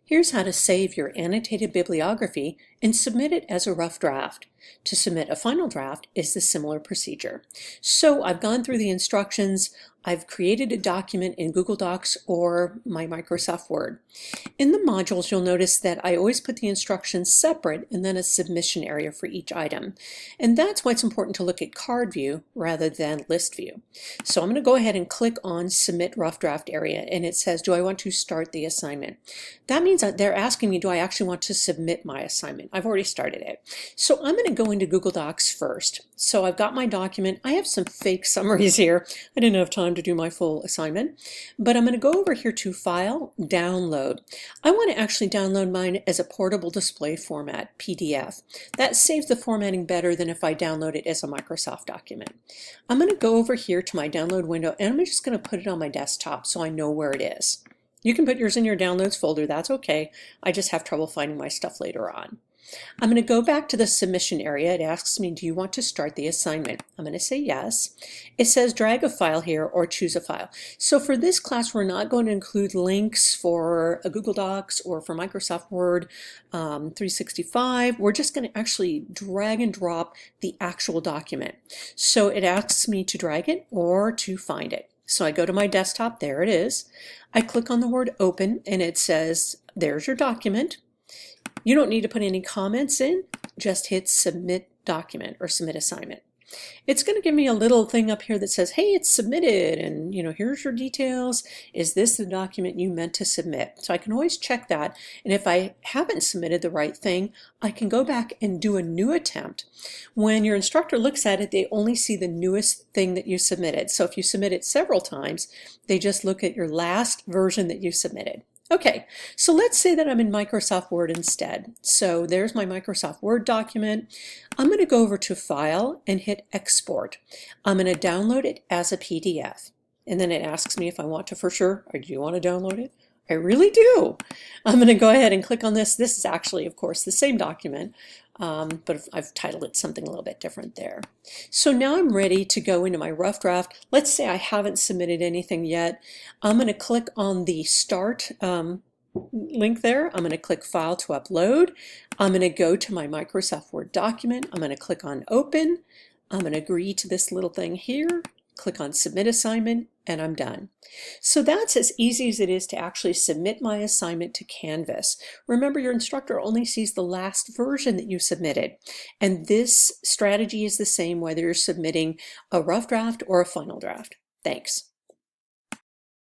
Here's how to save your annotated bibliography and submit it as a rough draft. To submit a final draft is the similar procedure. So I've gone through the instructions. I've created a document in Google Docs or my Microsoft Word. In the modules, you'll notice that I always put the instructions separate and then a submission area for each item. And that's why it's important to look at card view rather than list view. So I'm going to go ahead and click on Submit Rough Draft area, and it says, do I want to start the assignment? That means that they're asking me, do I actually want to submit my assignment? I've already started it. So I'm going to go into Google Docs first. So I've got my document. I have some fake summaries here. I didn't have time to do my full assignment, but I'm going to go over here to File, Download. I want to actually download mine as a portable display format, PDF. That saves the formatting better than if I download it as a Microsoft document. I'm going to go over here to my download window, and I'm just going to put it on my desktop so I know where it is. You can put yours in your downloads folder, that's okay. I just have trouble finding my stuff later on. I'm going to go back to the submission area. It asks me, do you want to start the assignment? I'm going to say yes. It says drag a file here or choose a file. So for this class, we're not going to include links for a Google Docs or for Microsoft Word 365. We're just going to actually drag and drop the actual document. So it asks me to drag it or to find it. So I go to my desktop, there it is. I click on the word open and it says, there's your document. You don't need to put any comments in, just hit submit document or submit assignment. It's going to give me a little thing up here that says, hey, it's submitted, and here's your details. Is this the document you meant to submit? So I can always check that, and if I haven't submitted the right thing, I can go back and do a new attempt. When your instructor looks at it, they only see the newest thing that you submitted. So if you submit it several times, they just look at your last version that you submitted. Okay, so let's say that I'm in Microsoft Word instead. So there's my Microsoft Word document. I'm going to go over to File and hit Export. I'm going to download it as a PDF. And then it asks me if I want to for sure, or do you want to download it? I really do. I'm going to go ahead and click on this. This is actually, of course, the same document, but I've titled it something a little bit different there. So now I'm ready to go into my rough draft. Let's say I haven't submitted anything yet. I'm going to click on the Start link there. I'm going to click File to upload. I'm going to go to my Microsoft Word document. I'm going to click on Open. I'm going to agree to this little thing here. Click on Submit Assignment, and I'm done. So that's as easy as it is to actually submit my assignment to Canvas. Remember, your instructor only sees the last version that you submitted. And this strategy is the same whether you're submitting a rough draft or a final draft. Thanks.